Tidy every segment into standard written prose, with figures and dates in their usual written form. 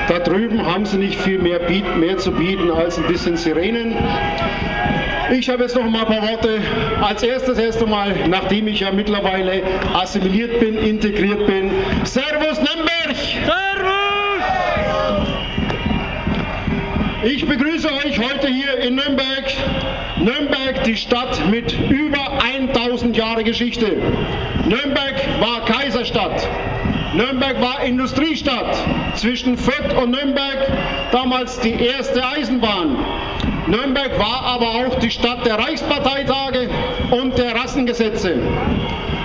Da drüben haben sie nicht viel mehr zu bieten als ein bisschen Sirenen. Ich habe jetzt noch mal ein paar Worte. Als erstes erst einmal, nachdem ich ja mittlerweile assimiliert bin, integriert bin. Servus Nürnberg! Servus! Ich begrüße euch heute hier in Nürnberg. Nürnberg, die Stadt mit über 1000 Jahre Geschichte. Nürnberg war Kaiserstadt. Nürnberg war Industriestadt. Zwischen Fürth und Nürnberg damals die erste Eisenbahn. Nürnberg war aber auch die Stadt der Reichsparteitage und der Rassengesetze.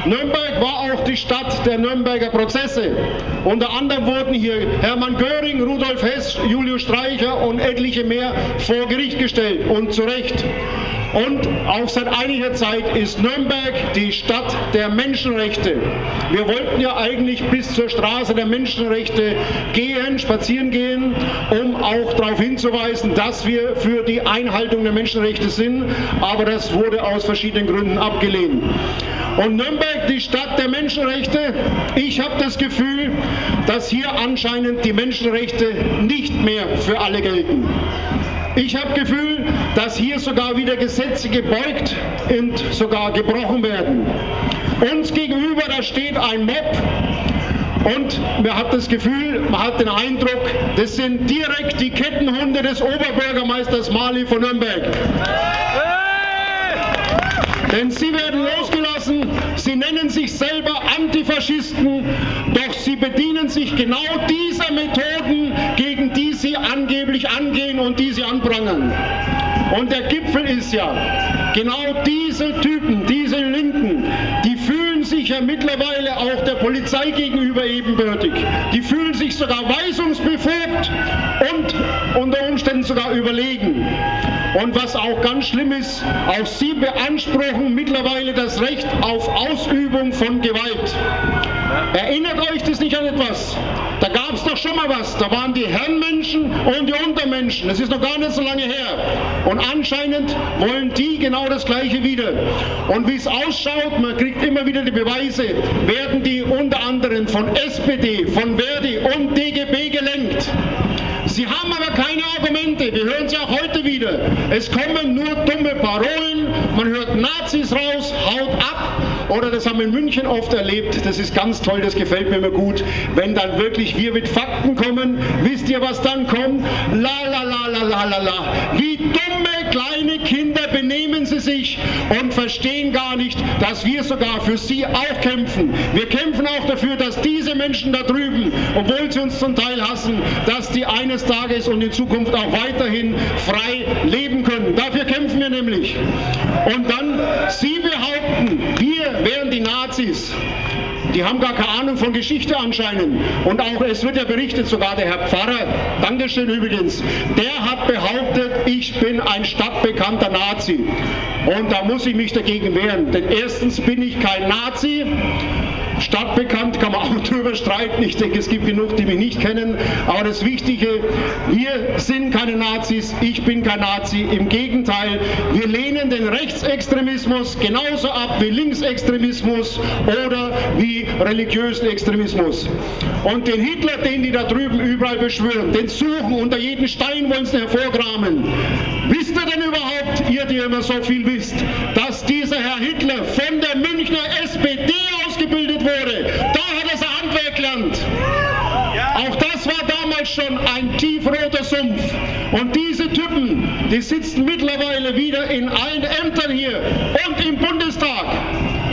Nürnberg war auch die Stadt der Nürnberger Prozesse. Unter anderem wurden hier Hermann Göring, Rudolf Hess, Julius Streicher und etliche mehr vor Gericht gestellt und zu Recht. Und auch seit einiger Zeit ist Nürnberg die Stadt der Menschenrechte. Wir wollten ja eigentlich bis zur Straße der Menschenrechte gehen, spazieren gehen, um auch darauf hinzuweisen, dass wir für die Einhaltung der Menschenrechte sind, aber das wurde aus verschiedenen Gründen abgelehnt. Und Nürnberg, die Stadt der Menschenrechte, ich habe das Gefühl, dass hier anscheinend die Menschenrechte nicht mehr für alle gelten. Ich habe das Gefühl, dass hier sogar wieder Gesetze gebeugt und sogar gebrochen werden. Uns gegenüber, da steht ein Mob und man hat das Gefühl, man hat den Eindruck, das sind direkt die Kettenhunde des Oberbürgermeisters Mali von Nürnberg. Denn sie werden losgelassen, sie nennen sich selber Antifaschisten, doch sie bedienen sich genau dieser Methoden, gegen die sie angeblich angehen und die sie anprangern. Und der Gipfel ist ja, genau diese Typen, diese Linken, die fühlen sich ja mittlerweile auch der Polizei gegenüber ebenbürtig. Die fühlen sich sogar weisungsbefugt und unter Umständen sogar überlegen. Und was auch ganz schlimm ist, auch sie beanspruchen mittlerweile das Recht auf Ausübung von Gewalt. Erinnert euch das nicht an etwas? Da gab es doch schon mal was. Da waren die Herrenmenschen und die Untermenschen. Das ist noch gar nicht so lange her. Und anscheinend wollen die genau das Gleiche wieder. Und wie es ausschaut, man kriegt immer wieder die Beweise, werden die unter anderem von SPD, von Verdi und DGB gelenkt. Sie haben aber keine Argumente, wir hören sie auch heute wieder. Es kommen nur dumme Parolen, man hört Nazis raus, haut ab. Oder das haben wir in München oft erlebt, das ist ganz toll, das gefällt mir immer gut. Wenn dann wirklich wir mit Fakten kommen, wisst ihr, was dann kommt? La la la la la la la. Wie dumme kleine Kinder benehmen sie sich und verstehen gar nicht, dass wir sogar für sie auch kämpfen. Wir kämpfen auch dafür, dass diese Menschen da drüben, obwohl sie uns zum Teil hassen, dass die eines Tages und in Zukunft auch weiterhin frei leben können. Dafür kämpfen wir nämlich. Und dann, sie behaupten, wir wären die Nazis. Die haben gar keine Ahnung von Geschichte anscheinend. Und auch, es wird ja berichtet, sogar der Herr Pfarrer, Dankeschön übrigens, der hat behauptet, ich bin ein stadtbekannter Nazi. Und da muss ich mich dagegen wehren. Denn erstens bin ich kein Nazi. Stadtbekannt kann man auch drüber streiten. Ich denke, es gibt genug, die mich nicht kennen. Aber das Wichtige, wir sind keine Nazis, ich bin kein Nazi. Im Gegenteil, wir lehnen den Rechtsextremismus genauso ab wie Linksextremismus oder wie religiösen Extremismus. Und den Hitler, den die da drüben überall beschwören, den suchen, unter jeden Stein wollen sie hervorkramen. Wisst ihr denn überhaupt, ihr, die immer so viel wisst, dass dieser Herr Hitler von der Münchner SPD ausgebildet wurde? Da hat er sein Handwerk gelernt. Auch das war damals schon ein tiefroter Sumpf. Und diese Typen, die sitzen mittlerweile wieder in allen Ämtern hier und im Bundestag.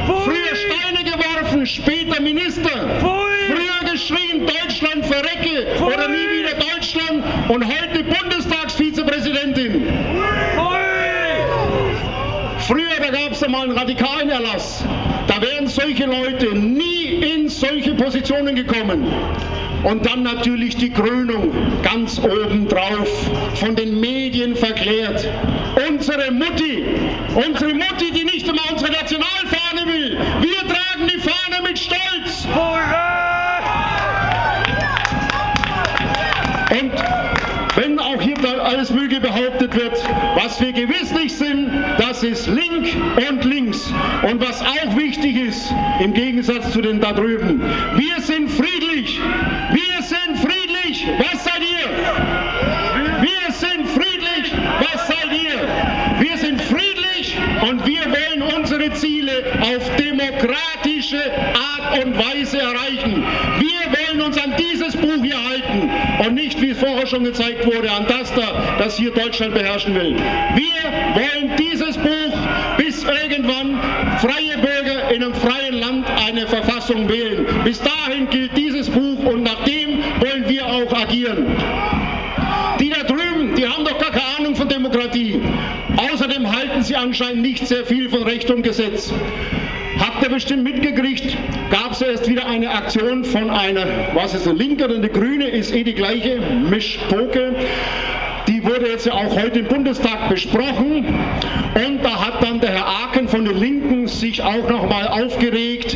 Früher Steine geworfen, später Minister. Früher geschrien, Deutschland verrecke oder nie wieder Deutschland und heute Bundestagsvizepräsidentin. Früher, da gab es einmal einen radikalen Erlass. Da wären solche Leute nie in solche Positionen gekommen. Und dann natürlich die Krönung ganz oben drauf, von den Medien verklärt. Unsere Mutti, die nicht einmal unsere Nationalfahne will. Wir tragen die Fahne mit Stolz. Und wenn auch hier alles Mögliche behauptet wird, was wir gewiss nicht sind, das ist link und links. Und was auch wichtig ist, im Gegensatz zu den da drüben, wir sind friedlich. Wir sind friedlich. Was seid ihr? sprechen. Wir wollen uns an dieses Buch hier halten und nicht, wie es vorher schon gezeigt wurde, an das hier Deutschland beherrschen will. Wir wollen dieses Buch, bis irgendwann freie Bürger in einem freien Land eine Verfassung wählen. Bis dahin gilt dieses Buch und nach dem wollen wir auch agieren. Die da drüben, die haben doch gar keine Ahnung von Demokratie. Außerdem halten sie anscheinend nicht sehr viel von Recht und Gesetz. Habt ihr bestimmt mitgekriegt, gab es erst wieder eine Aktion von einer, was ist eine Linke oder eine Grüne, ist eh die gleiche, Mischpoke. Die wurde jetzt ja auch heute im Bundestag besprochen und da hat dann der Herr Aken von den Linken sich auch noch mal aufgeregt,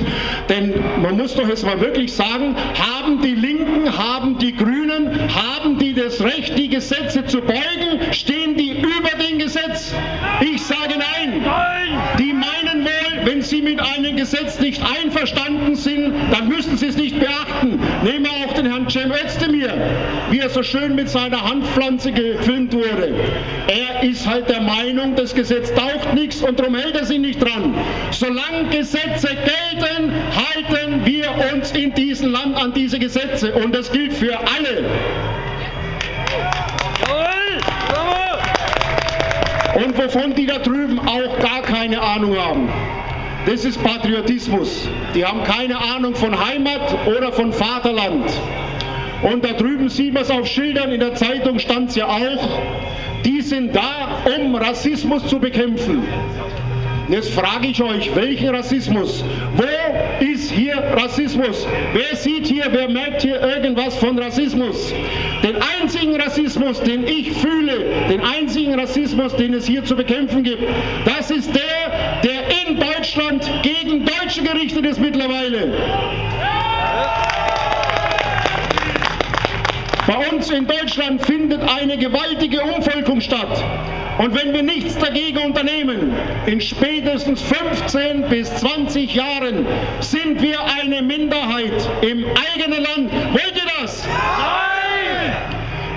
denn man muss doch jetzt mal wirklich sagen, haben die Linken, haben die Grünen, haben die das Recht, die Gesetze zu beugen? Stehen die über dem Gesetz? Ich sage nein. Die meinen wohl, wenn sie mit einem Gesetz nicht einverstanden sind, dann müssen sie es nicht beachten. Nehmen wir auch den Herrn Gernot.H.Tegetmeyer, wie er so schön mit seiner Handpflanze gefilmt wurde. Er ist halt der Meinung, das Gesetz taugt nichts und darum hält er sich nicht dran. Solange Gesetze gelten, halten wir uns in diesem Land an diese Gesetze und das gilt für alle. Und wovon die da drüben auch gar keine Ahnung haben. Das ist Patriotismus. Die haben keine Ahnung von Heimat oder von Vaterland. Und da drüben sieht man es auf Schildern, in der Zeitung stand es ja auch, die sind da, um Rassismus zu bekämpfen. Jetzt frage ich euch, welchen Rassismus? Wo ist hier Rassismus? Wer sieht hier, wer merkt hier irgendwas von Rassismus? Den einzigen Rassismus, den ich fühle, den einzigen Rassismus, den es hier zu bekämpfen gibt, das ist der in Deutschland gegen Deutsche gerichtet ist mittlerweile. Bei uns in Deutschland findet eine gewaltige Umvolkung statt. Und wenn wir nichts dagegen unternehmen, in spätestens 15 bis 20 Jahren sind wir eine Minderheit im eigenen Land. Wollt ihr das? Nein!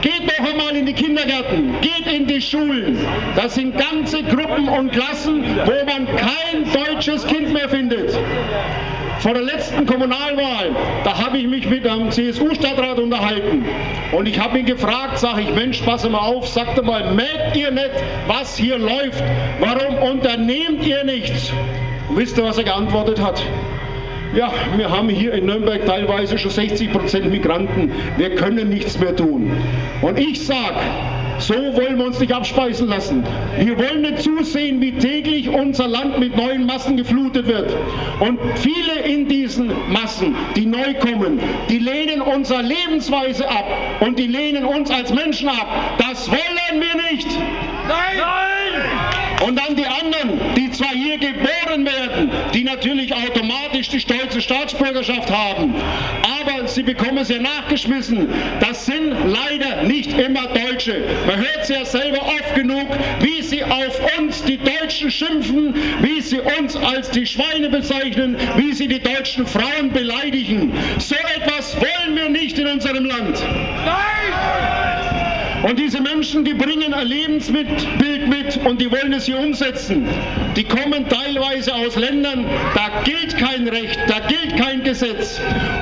Geht doch einmal in die Kindergärten, geht in die Schulen. Das sind ganze Gruppen und Klassen, wo man kein deutsches Kind mehr findet. Vor der letzten Kommunalwahl, da habe ich mich mit einem CSU-Stadtrat unterhalten und ich habe ihn gefragt, sage ich, Mensch, passe mal auf, sagt mal, merkt ihr nicht, was hier läuft? Warum unternehmt ihr nichts? Und wisst ihr, was er geantwortet hat? Ja, wir haben hier in Nürnberg teilweise schon 60% Migranten, wir können nichts mehr tun. Und ich sage, so wollen wir uns nicht abspeisen lassen. Wir wollen nicht zusehen, wie täglich unser Land mit neuen Massen geflutet wird. Und viele in diesen Massen, die neu kommen, die lehnen unsere Lebensweise ab und die lehnen uns als Menschen ab. Das wollen wir nicht. Nein! Nein! Und dann die anderen, die zwar hier geboren werden, die natürlich automatisch die stolze Staatsbürgerschaft haben, aber sie bekommen es ja nachgeschmissen. Das sind leider nicht immer Deutsche. Man hört es ja selber oft genug, wie sie auf uns, die Deutschen, schimpfen, wie sie uns als die Schweine bezeichnen, wie sie die deutschen Frauen beleidigen. So etwas wollen wir nicht in unserem Land. Nein! Und diese Menschen, die bringen ein Lebensbild mit und die wollen es hier umsetzen. Die kommen teilweise aus Ländern, da gilt kein Recht, da gilt kein Gesetz.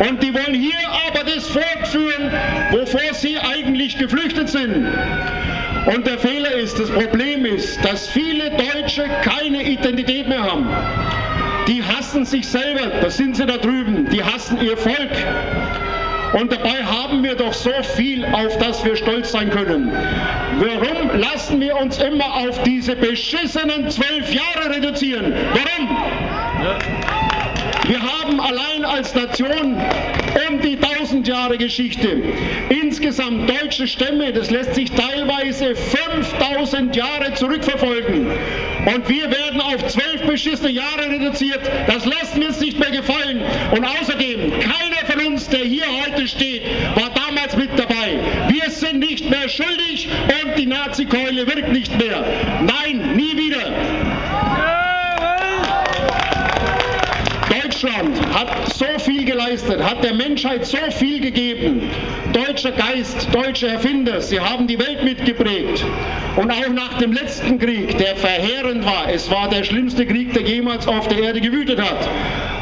Und die wollen hier aber das fortführen, wovor sie eigentlich geflüchtet sind. Und der Fehler ist, das Problem ist, dass viele Deutsche keine Identität mehr haben. Die hassen sich selber, das sind sie da drüben, die hassen ihr Volk. Und dabei haben wir doch so viel, auf das wir stolz sein können. Warum lassen wir uns immer auf diese beschissenen 12 Jahre reduzieren? Warum? Wir haben allein als Nation um die 1000 Jahre Geschichte. Insgesamt deutsche Stämme, das lässt sich teilweise 5000 Jahre zurückverfolgen. Und wir werden auf 12 beschissene Jahre reduziert. Das lassen wir uns nicht mehr gefallen. Und außerdem, keiner von uns, der hier heute steht, war damals mit dabei. Wir sind nicht mehr schuldig und die Nazi-Keule wirkt nicht mehr. Nein, nie wieder. Deutschland hat so viel geleistet, hat der Menschheit so viel gegeben. Deutscher Geist, deutsche Erfinder, sie haben die Welt mitgeprägt. Und auch nach dem letzten Krieg, der verheerend war, es war der schlimmste Krieg, der jemals auf der Erde gewütet hat.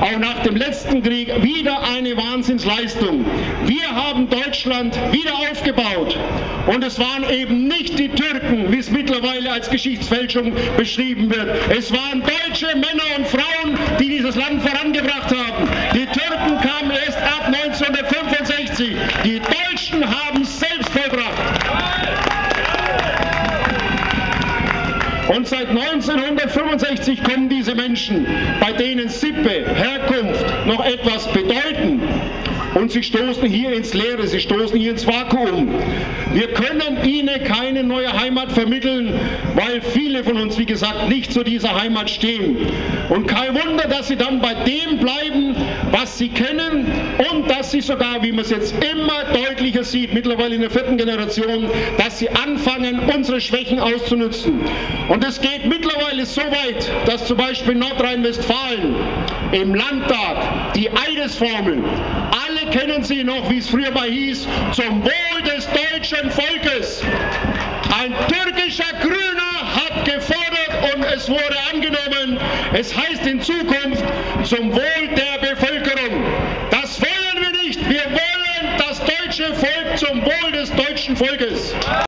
Auch nach dem letzten Krieg wieder eine Wahnsinnsleistung. Wir haben Deutschland wieder aufgebaut. Und es waren eben nicht die Türken, wie es mittlerweile als Geschichtsfälschung beschrieben wird. Es waren deutsche Männer und Frauen, die dieses Land vorangebracht haben. Die Türken kamen erst ab 1965. Die Deutschen haben es selbst vollbracht. Und seit 1965 kommen diese Menschen, bei denen Sippe, Herkunft noch etwas bedeuten. Und sie stoßen hier ins Leere, sie stoßen hier ins Vakuum. Wir können ihnen keine neue Heimat vermitteln, weil viele von uns, wie gesagt, nicht zu dieser Heimat stehen. Und kein Wunder, dass sie dann bei dem bleiben, was sie kennen und dass sie sogar, wie man es jetzt immer deutlicher sieht, mittlerweile in der 4. Generation, dass sie anfangen, unsere Schwächen auszunutzen. Und es geht mittlerweile so weit, dass zum Beispiel Nordrhein-Westfalen im Landtag die Eidesformel, alle kennen sie noch, wie es früher mal hieß, zum Wohl des deutschen Volkes. Ein türkischer Grüner hat gefordert und es wurde angenommen. Es heißt in Zukunft zum Wohl der Bevölkerung. Das wollen wir nicht. Wir wollen das deutsche Volk zum Wohl des deutschen Volkes.